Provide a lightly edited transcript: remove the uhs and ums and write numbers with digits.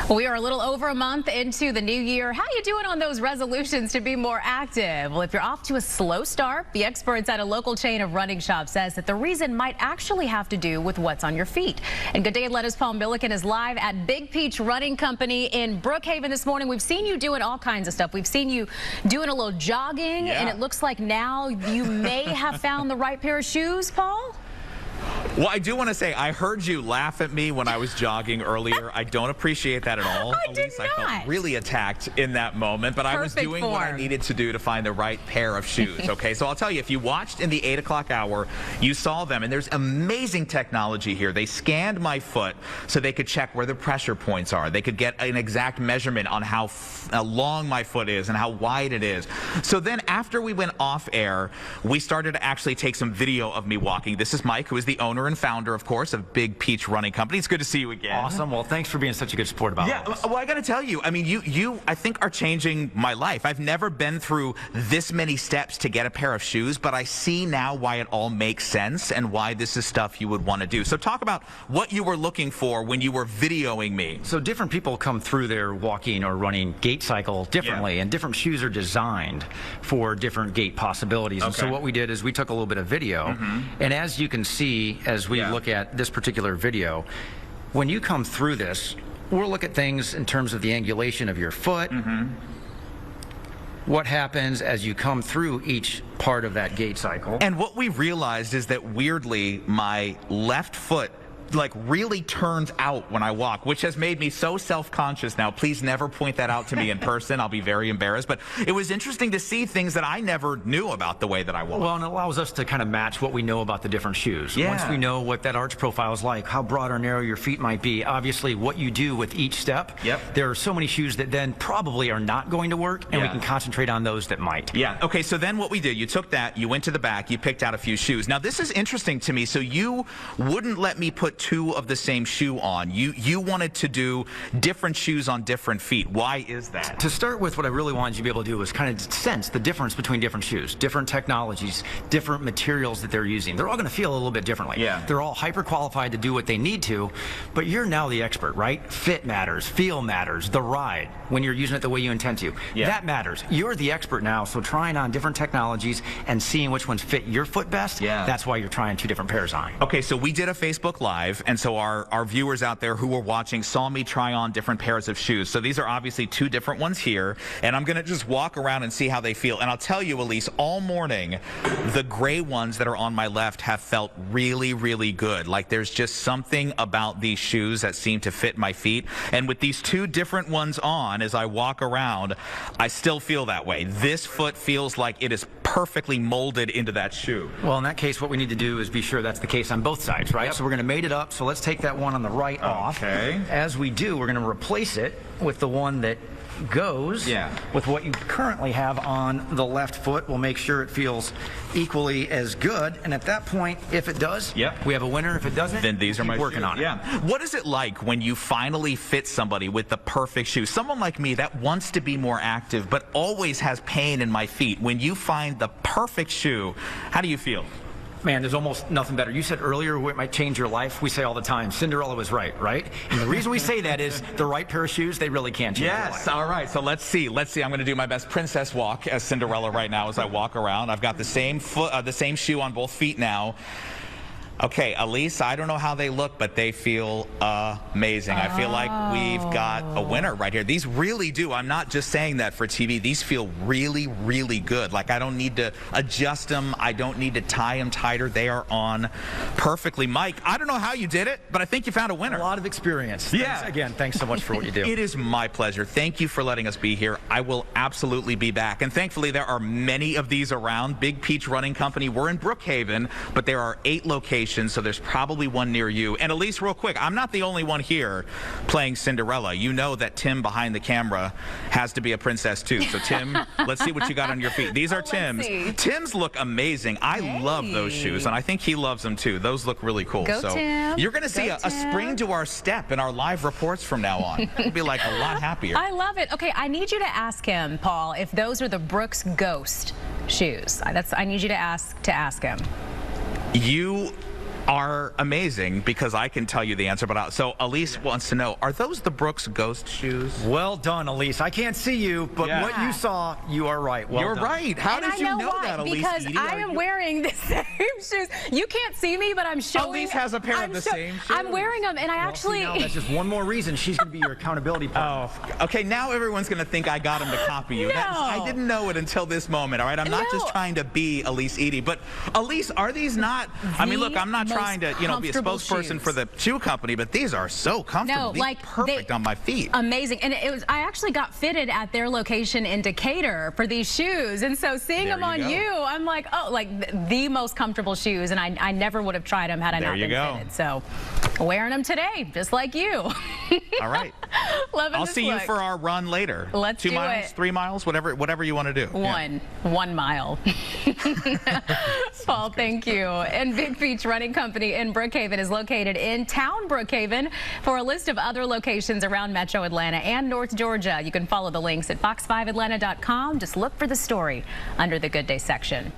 We are a little over a month into the new year. How you doing on those resolutions to be more active? Well, if you're off to a slow start, the experts at a local chain of running shops says that the reason might actually have to do with what's on your feet. And good day, lettuce Paul Milliken is live at Big Peach Running Company in Brookhaven this morning. We've seen you doing all kinds of stuff. We've seen you doing a little jogging, and it looks like now you may have found the right pair of shoes, Paul? Well, I do want to say, I heard you laugh at me when I was jogging earlier. I don't appreciate that at all. I did not. I felt really attacked in that moment, but I was doing what I needed to do to find the right pair of shoes, okay? So I'll tell you, if you watched in the 8 o'clock hour, you saw them, and there's amazing technology here. They scanned my foot so they could check where the pressure points are. They could get an exact measurement on how long my foot is and how wide it is. So then after we went off air, we started to actually take some video of me walking. This is Mike, who is the owner and founder, of course, of Big Peach Running Company. It's good to see you again. Awesome. Well, thanks for being such a good sport about it. Well, I got to tell you, I mean, you, I think, are changing my life. I've never been through this many steps to get a pair of shoes, but I see now why it all makes sense and why this is stuff you would want to do. So talk about what you were looking for when you were videoing me. So different people come through their walking or running gait cycle differently, and different shoes are designed for different gait possibilities. And so what we did is we took a little bit of video, and as you can see, as we look at this particular video, when you come through this, we'll look at things in terms of the angulation of your foot, what happens as you come through each part of that gait cycle. And what we realized is that weirdly, my left foot really turns out when I walk, which has made me so self-conscious now. Please never point that out to me in person. I'll be very embarrassed. But it was interesting to see things that I never knew about the way that I walk. Well, and it allows us to kind of match what we know about the different shoes. Once we know what that arch profile is like, how broad or narrow your feet might be, obviously what you do with each step, there are so many shoes that then probably are not going to work, and we can concentrate on those that might. Okay, so then what we did, you took that, you went to the back, you picked out a few shoes. Now, this is interesting to me. So you wouldn't let me put two of the same shoe on. You wanted to do different shoes on different feet. Why is that? To start with, what I really wanted you to be able to do was kind of sense the difference between different shoes, different technologies, different materials that they're using. They're all going to feel a little bit differently. They're all hyper qualified to do what they need to, but you're now the expert, right? Fit matters, feel matters, the ride, when you're using it the way you intend to. That matters. You're the expert now, so trying on different technologies and seeing which ones fit your foot best, that's why you're trying two different pairs on. Okay, so we did a Facebook Live, and so our viewers out there who were watching saw me try on different pairs of shoes. So these are obviously two different ones here, and I'm going to just walk around and see how they feel. And I'll tell you, Elise, all morning, the gray ones that are on my left have felt really, really good. Like there's just something about these shoes that seem to fit my feet. And with these two different ones on, as I walk around, I still feel that way. This foot feels like it is perfectly molded into that shoe. Well, in that case, what we need to do is be sure that's the case on both sides, right? So we're going to mate it up. So let's take that one on the right off. As we do, we're going to replace it with the one that goes with what you currently have on the left foot. We'll make sure it feels equally as good, and at that point, if it does, we have a winner. If it doesn't, then these are my working on it. What is it like when you finally fit somebody with the perfect shoe? Someone like me that wants to be more active but always has pain in my feet. When you find the perfect shoe, how do you feel? Man, there's almost nothing better. You said earlier it might change your life. We say all the time, Cinderella was right? And the reason we say that is the right pair of shoes, they really can change your life. All right. So let's see. I'm going to do my best princess walk as Cinderella right now as I walk around. I've got the same shoe on both feet now. Okay, Elise, I don't know how they look, but they feel amazing. I feel like we've got a winner right here. These really do. I'm not just saying that for TV. These feel really, really good. Like I don't need to adjust them. I don't need to tie them tighter. They are on perfectly. Mike, I don't know how you did it, but I think you found a winner. A lot of experience. Again, thanks so much for what you do. It is my pleasure. Thank you for letting us be here. I will absolutely be back. And thankfully, there are many of these around. Big Peach Running Company. We're in Brookhaven, but there are 8 locations. So there's probably one near you. And Elise, real quick, I'm not the only one here playing Cinderella. You know that Tim behind the camera has to be a princess too. So Tim, let's see what you got on your feet. These are Tim's. Tim's look amazing. I love those shoes, and I think he loves them too. Those look really cool. So Tim. You're going to see a spring to our step in our live reports from now on. We'll be like a lot happier. I love it. Okay, I need you to ask him, Paul, if those are the Brooks Ghost shoes. I need you to ask him. are amazing because I can tell you the answer. But so Elise wants to know, are those the Brooks Ghost shoes? Well done, Elise. I can't see you, but what you saw, you are right. Well You're done. right. How did you know why? that, Elise? Because Edie? I am wearing the same shoes. You can't see me, but I'm showing. Elise has a pair of the same shoes. I'm wearing them, and I actually. See, now that's just one more reason she's going to be your accountability partner. Oh, okay. Now everyone's going to think I got him to copy you. No. I didn't know it until this moment. All right. I'm not just trying to be Elise Edie, but Elise, are these not? I mean, look, I'm not trying to, be a spokesperson for the shoe company, but these are so comfortable. No, like perfect on my feet. Amazing. And I actually got fitted at their location in Decatur for these shoes. And so seeing them on you, I'm like, oh, like the most comfortable shoes. And I never would have tried them had I not been fitted. So wearing them today, just like you. All right. Loving I'll this see look. you for our run later. Let's 2 do miles, it. 3 miles, whatever you want to do. One mile. Paul, thank you. And Big Beach Running Company in Brookhaven is located in town Brookhaven. For a list of other locations around Metro Atlanta and North Georgia, you can follow the links at fox5atlanta.com. Just look for the story under the Good Day section.